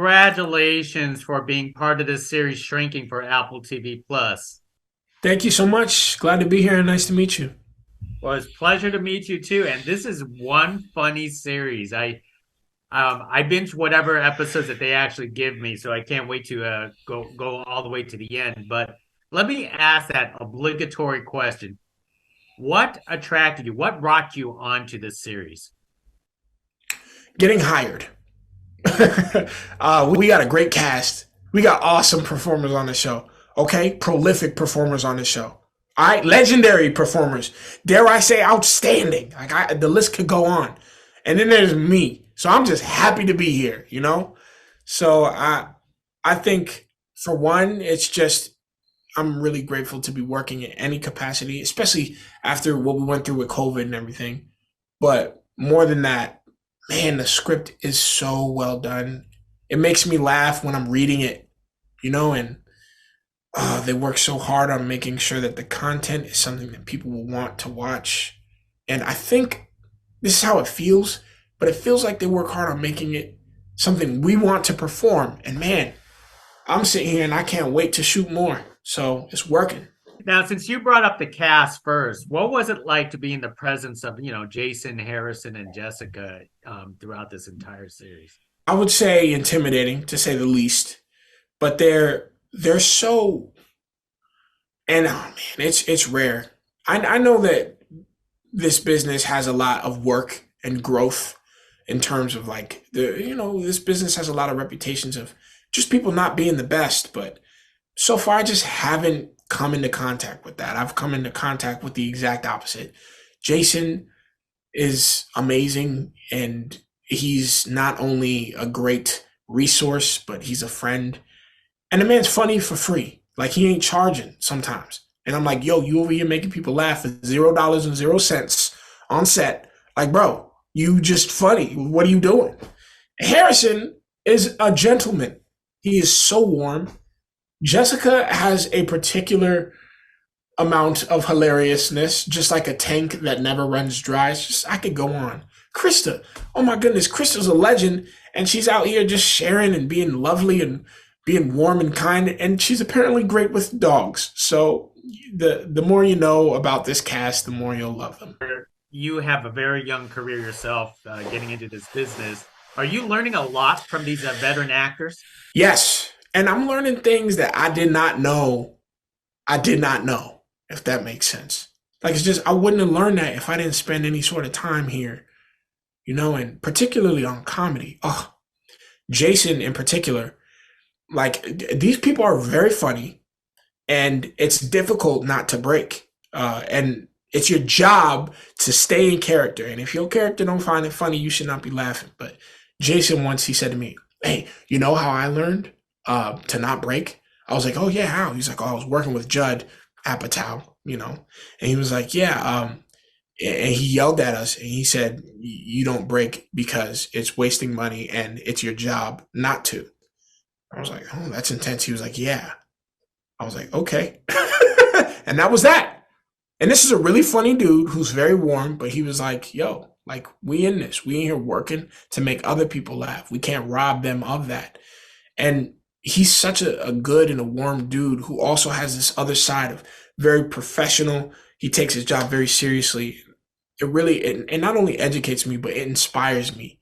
congratulations for being part of this series Shrinking for Apple TV Plus. Thank you so much. Glad to be here and nice to meet you. Well, it's a pleasure to meet you too. And this is one funny series. I binge whatever episodes that they actually give me, so I can't wait to go all the way to the end. But let me ask that obligatory question: what attracted you? What brought you onto this series? Getting hired. We got a great cast. We got awesome performers on the show. Okay, prolific performers on the show. All right, legendary performers. Dare I say, outstanding. The list could go on. And then there's me. So I'm just happy to be here. So I think for one, it's just I'm really grateful to be working in any capacity, especially after what we went through with COVID and everything. But more than that, man, the script is so well done. It makes me laugh when I'm reading it, and they work so hard on making sure that the content is something that people will want to watch. And I think this is how it feels, but it feels like they work hard on making it something we want to perform. And man, I'm sitting here and I can't wait to shoot more. So it's working. Now, since you brought up the cast first, what was it like to be in the presence of, Jason, Harrison, and Jessica throughout this entire series? I would say intimidating to say the least, but they're so, and oh man, it's rare. I know that this business has a lot of work and growth in terms of like this business has a lot of reputations of just people not being the best, but so far I just haven't come into contact with that. I've come into contact with the exact opposite. Jason is amazing, and he's not only a great resource, but he's a friend. And the man's funny for free. Like, he ain't charging sometimes. And I'm like, yo, you over here making people laugh for $0.00 on set. Like, bro, you just funny. What are you doing? Harrison is a gentleman. He is so warm. Jessica has a particular amount of hilariousness, just like a tank that never runs dry. It's just, I could go on. Christa, oh my goodness, Christa's a legend, and she's out here just sharing and being lovely and being warm and kind, and she's apparently great with dogs. So the more you know about this cast, the more you'll love them. You have a very young career yourself, getting into this business. Are you learning a lot from these veteran actors? Yes, and I'm learning things that I did not know. I did not know, if that makes sense. Like, it's just, I wouldn't have learned that if I didn't spend any sort of time here, and particularly on comedy. Oh, Jason in particular, like, these people are very funny, and it's difficult not to break. And it's your job to stay in character. And if your character don't find it funny, you should not be laughing. But Jason once, he said to me, hey, you know how I learned to not break? I was like, oh yeah, how? He's like, oh, I was working with Judd Apatow, and he was like, yeah, and he yelled at us and he said, you don't break because it's wasting money and it's your job not to. I was like, oh, that's intense. He was like, yeah. I was like, okay. And that was that. And this is a really funny dude who's very warm, but he was like, yo, like, we in this. We in here working to make other people laugh. We can't rob them of that. And he's such a good and a warm dude who also has this other side of very professional. He takes his job very seriously. It not only educates me, but it inspires me.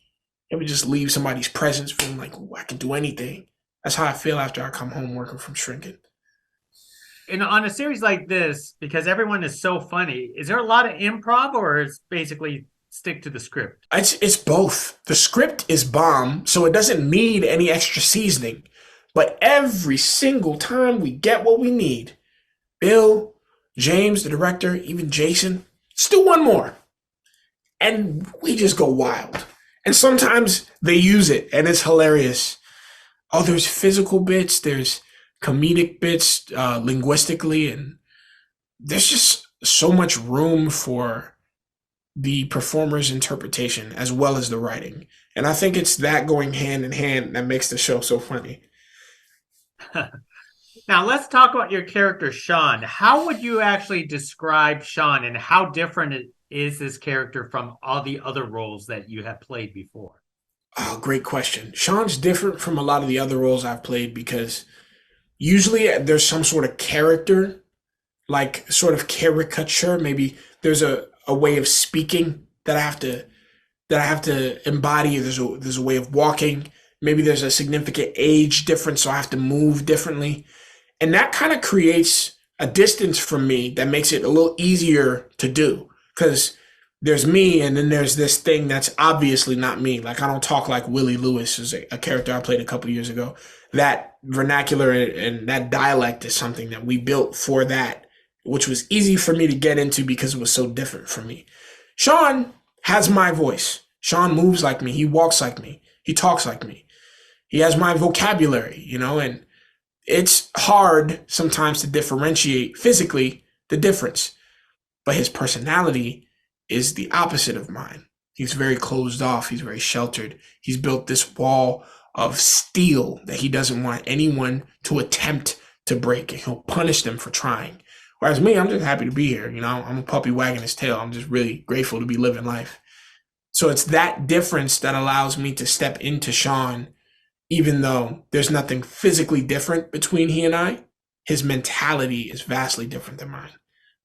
It would just leave somebody's presence feeling like, oh, I can do anything. That's how I feel after I come home working from Shrinking. And on a series like this, because everyone is so funny, is there a lot of improv, or is basically stick to the script? It's both. The script is bomb, so it doesn't need any extra seasoning. But every single time we get what we need, Bill, James, the director, even Jason, let's do one more. And we just go wild. And sometimes they use it, and it's hilarious. Oh, there's physical bits, there's comedic bits, linguistically, and there's just so much room for the performer's interpretation as well as the writing. And I think it's that going hand in hand that makes the show so funny. Now, let's talk about your character, Sean. How would you actually describe Sean, and how different is this character from all the other roles that you have played before? Oh, great question. Sean's different from a lot of the other roles I've played because usually there's some sort of character, like sort of caricature. Maybe there's a way of speaking that I have to embody. There's a way of walking. Maybe there's a significant age difference, so I have to move differently. And that kind of creates a distance from me that makes it a little easier to do because there's me and then there's this thing that's obviously not me. Like I don't talk like Willie Lewis is a character I played a couple years ago. That vernacular and that dialect is something that we built for that, which was easy for me to get into because it was so different from me. Sean has my voice. Sean moves like me. He walks like me. He talks like me. He has my vocabulary, and it's hard sometimes to differentiate physically the difference. But his personality is the opposite of mine. He's very closed off. He's very sheltered. He's built this wall of steel that he doesn't want anyone to attempt to break, and he'll punish them for trying. Whereas me, I'm just happy to be here. I'm a puppy wagging his tail. I'm just really grateful to be living life. So it's that difference that allows me to step into Sean, even though there's nothing physically different between he and I. His mentality is vastly different than mine.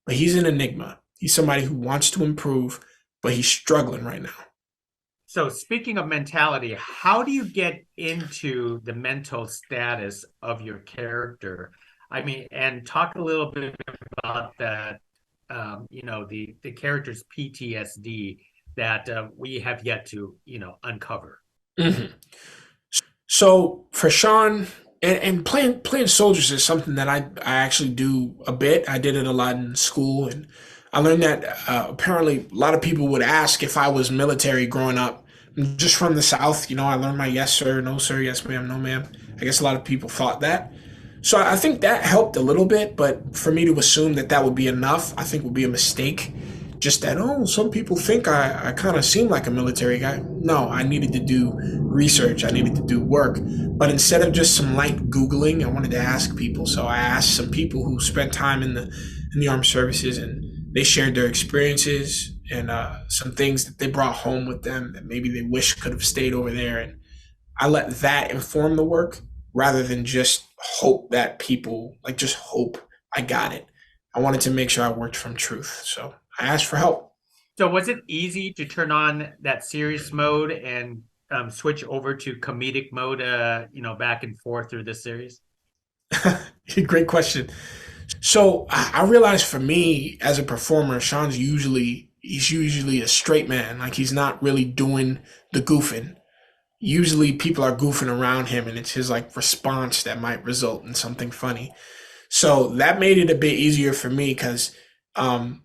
But he's an enigma. He's somebody who wants to improve, but he's struggling right now. So speaking of mentality, how do you get into the mental status of your character? I mean, and talk a little bit about that, the character's PTSD that we have yet to, uncover. Mm-hmm. So for Sean, and playing soldiers is something that I actually do a bit. I did it a lot in school, and I learned that apparently a lot of people would ask if I was military growing up. I'm just from the South, I learned my yes sir, no sir, yes ma'am, no ma'am. I guess a lot of people thought that. So I think that helped a little bit, but for me to assume that that would be enough, I think would be a mistake. Just that, oh, some people think I kind of seem like a military guy. No, I needed to do research. I needed to do work. But instead of just some light Googling, I wanted to ask people. So I asked some people who spent time in the armed services, and they shared their experiences and some things that they brought home with them that maybe they wish could have stayed over there. And I let that inform the work rather than just hope that people just hope I got it. I wanted to make sure I worked from truth. So I asked for help. So was it easy to turn on that serious mode and switch over to comedic mode, back and forth through this series? Great question. So I realized for me as a performer, he's usually a straight man. Like he's not really doing the goofing. Usually people are goofing around him and it's his response that might result in something funny. So that made it a bit easier for me because um,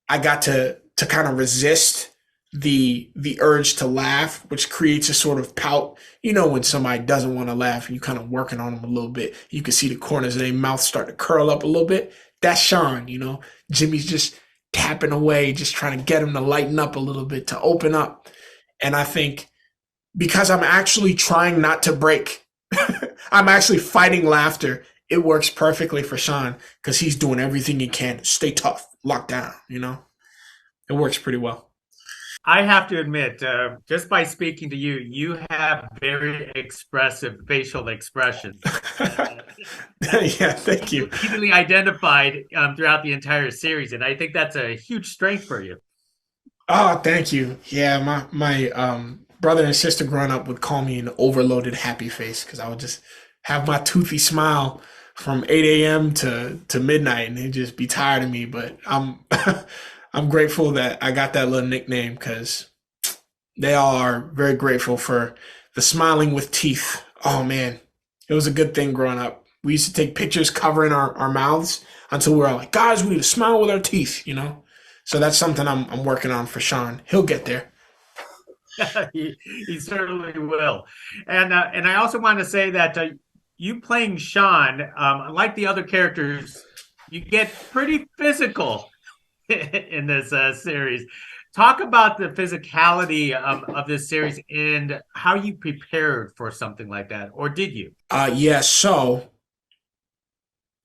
I got to kind of resist the urge to laugh, which creates a sort of pout. When somebody doesn't want to laugh and you kind of working on them a little bit, you can see the corners of their mouth start to curl up a little bit. That's Sean. Jimmy's just tapping away, just trying to get him to lighten up a little bit, to open up. And I think because I'm actually trying not to break, I'm actually fighting laughter. It works perfectly for Sean because he's doing everything he can to stay tough, locked down. It works pretty well. I have to admit, just by speaking to you, you have very expressive facial expressions Yeah, thank you. easily identified throughout the entire series, and I think that's a huge strength for you. Oh, thank you. Yeah, my brother and sister growing up would call me an overloaded happy face because I would just have my toothy smile from 8 a.m. to midnight, and they'd just be tired of me. But I'm I'm grateful that I got that little nickname because they all are very grateful for the smiling with teeth. Oh man, it was a good thing growing up. We used to take pictures covering our mouths until we were all like, guys, we need to smile with our teeth. So that's something I'm working on for Sean. He'll get there. he certainly will. And I also want to say that you playing Sean, like the other characters, you get pretty physical in this series. Talk about the physicality of this series and how you prepared for something like that, or did you? Yeah, so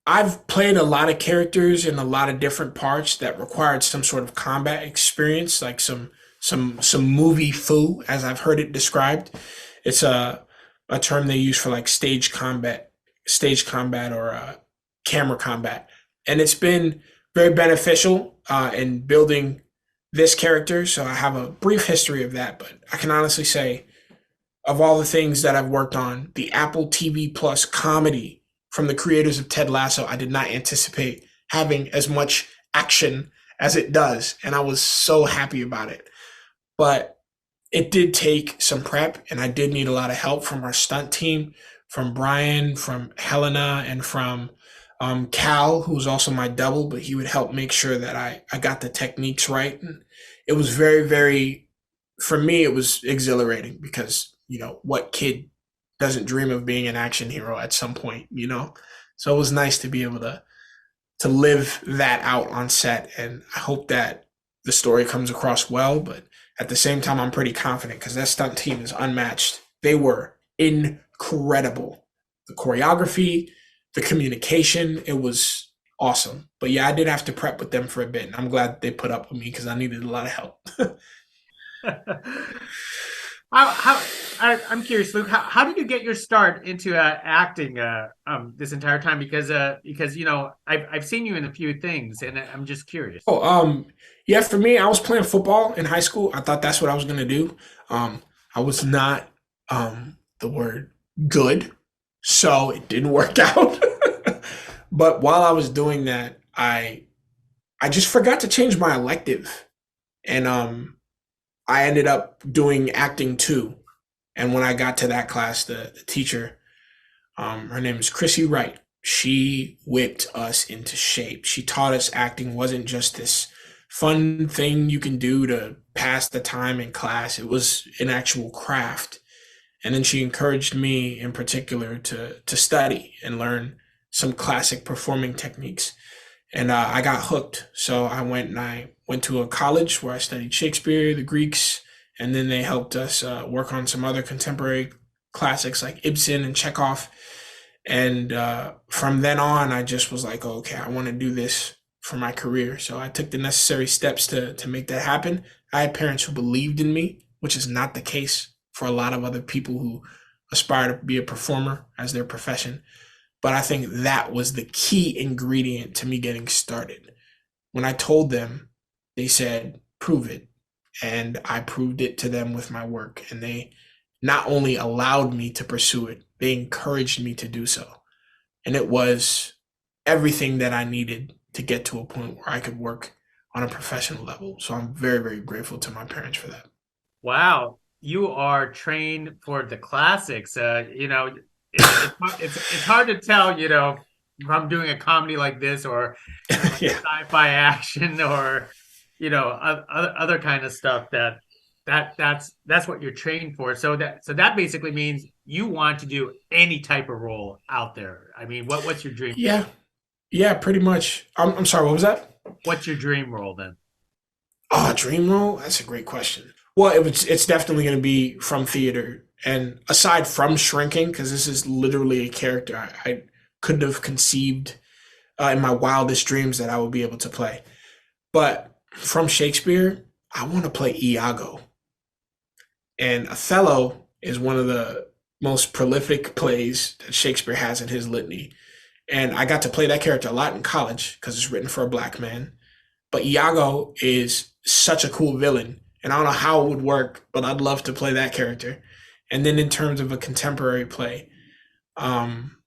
I've played a lot of characters in a lot of different parts that required some sort of combat experience, like some movie foo, as I've heard it described. It's a term they use for like stage combat or camera combat, and it's been very beneficial in building this character. So I have a brief history of that, but I can honestly say, of all the things that I've worked on, the Apple TV Plus comedy from the creators of Ted Lasso, I did not anticipate having as much action as it does, and I was so happy about it. But it did take some prep, and I did need a lot of help from our stunt team, from Brian, from Helena, and from Cal, who was also my double, but he would help make sure that I got the techniques right. And it was very, very, for me, it was exhilarating because, what kid doesn't dream of being an action hero at some point, you know? So it was nice to be able to live that out on set. And I hope that the story comes across well, but at the same time, I'm pretty confident because that stunt team is unmatched. They were incredible. The choreography, the communication, it was awesome. But yeah, I did have to prep with them for a bit, and I'm glad they put up with me because I needed a lot of help. I'm curious, Luke. How did you get your start into acting this entire time? Because I've seen you in a few things, and I'm just curious. Oh, yeah, for me, I was playing football in high school. I thought that's what I was gonna do. I was not the word good, so it didn't work out. But while I was doing that, I just forgot to change my elective, and I ended up doing acting too. And when I got to that class, the teacher, her name is Chrissy Wright. She whipped us into shape. She taught us acting wasn't just this fun thing you can do to pass the time in class. It was an actual craft. And then she encouraged me in particular to study and learn some classic performing techniques. And I got hooked. So I went to a college where I studied Shakespeare, the Greeks, and then they helped us work on some other contemporary classics like Ibsen and Chekhov. And from then on, I just was like, oh, okay, I want to do this for my career. So I took the necessary steps to make that happen. I had parents who believed in me, which is not the case for a lot of other people who aspire to be a performer as their profession. But I think that was the key ingredient to me getting started. When I told them, they said, prove it. And I proved it to them with my work. And they not only allowed me to pursue it, they encouraged me to do so. And it was everything that I needed to get to a point where I could work on a professional level. So I'm very, very grateful to my parents for that. Wow, you are trained for the classics. It's hard to tell, if I'm doing a comedy like this or like Yeah. sci-fi action or other kind of stuff that's what you're trained for. So that basically means you want to do any type of role out there. I mean, what's your dream role? Yeah. Yeah, pretty much. I'm sorry, what was that? What's your dream role then? Oh, dream role? That's a great question. Well, it's definitely going to be from theater. And aside from shrinking, because this is literally a character I couldn't have conceived in my wildest dreams that I would be able to play. But from Shakespeare, I want to play Iago. And Othello is one of the most prolific plays that Shakespeare has in his litany. And I got to play that character a lot in college because it's written for a black man. But Iago is such a cool villain. And I don't know how it would work, but I'd love to play that character. And then in terms of a contemporary play, um,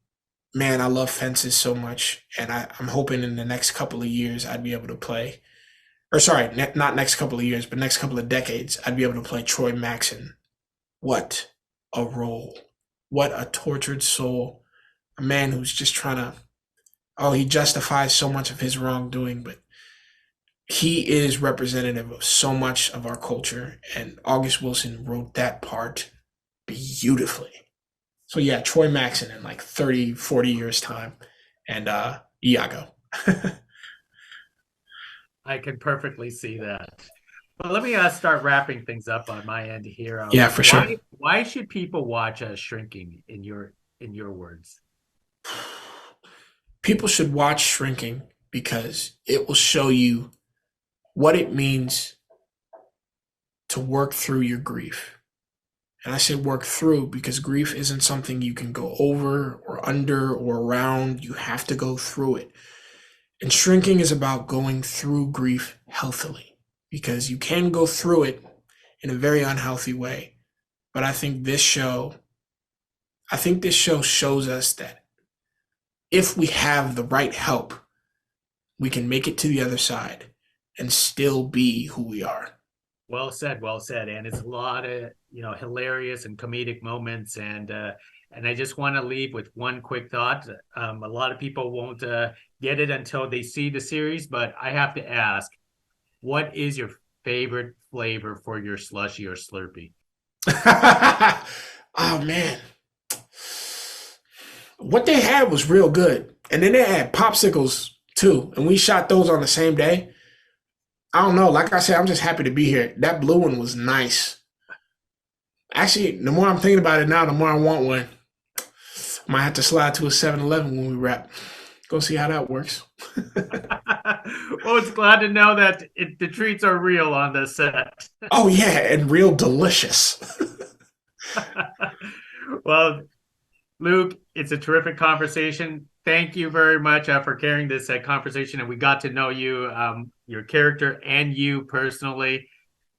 man, I love fences so much. And I'm hoping in the next couple of years I'd be able to play, or sorry, not next couple of years, but next couple of decades, I'd be able to play Troy Maxon. What a role. What a tortured soul. A man who's just trying to, oh, he justifies so much of his wrongdoing, but he is representative of so much of our culture. And August Wilson wrote that part beautifully. So yeah, Troy Maxon in like 30, 40 years time. And Iago. I can perfectly see that. But let me start wrapping things up on my end here. Yeah, for sure. Why should people watch Shrinking in your words? People should watch Shrinking because it will show you what it means to work through your grief. And I say work through because grief isn't something you can go over or under or around. You have to go through it. And shrinking is about going through grief healthily because you can go through it in a very unhealthy way. But I think this show shows us that if we have the right help, we can make it to the other side and still be who we are. Well said, well said. And it's a lot of, hilarious and comedic moments. And I just want to leave with one quick thought. A lot of people won't get it until they see the series, but I have to ask, what is your favorite flavor for your slushy or Slurpee? Oh man. What they had was real good. And then they had popsicles too. And we shot those on the same day. I don't know. Like I said, I'm just happy to be here. That blue one was nice. Actually, the more I'm thinking about it now, the more I want one. Might have to slide to a 7-Eleven when we wrap. Go see how that works. Well, it's glad to know that the treats are real on the set. Oh, yeah, and real delicious. Well, Luke, it's a terrific conversation. Thank you very much for carrying this conversation, and we got to know you, your character, and you personally.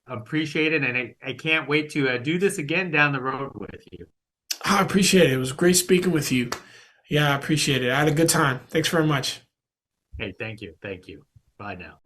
Appreciate it, and I can't wait to do this again down the road with you. I appreciate it. It was great speaking with you. Yeah, I appreciate it. I had a good time. Thanks very much. Hey, thank you. Thank you. Bye now.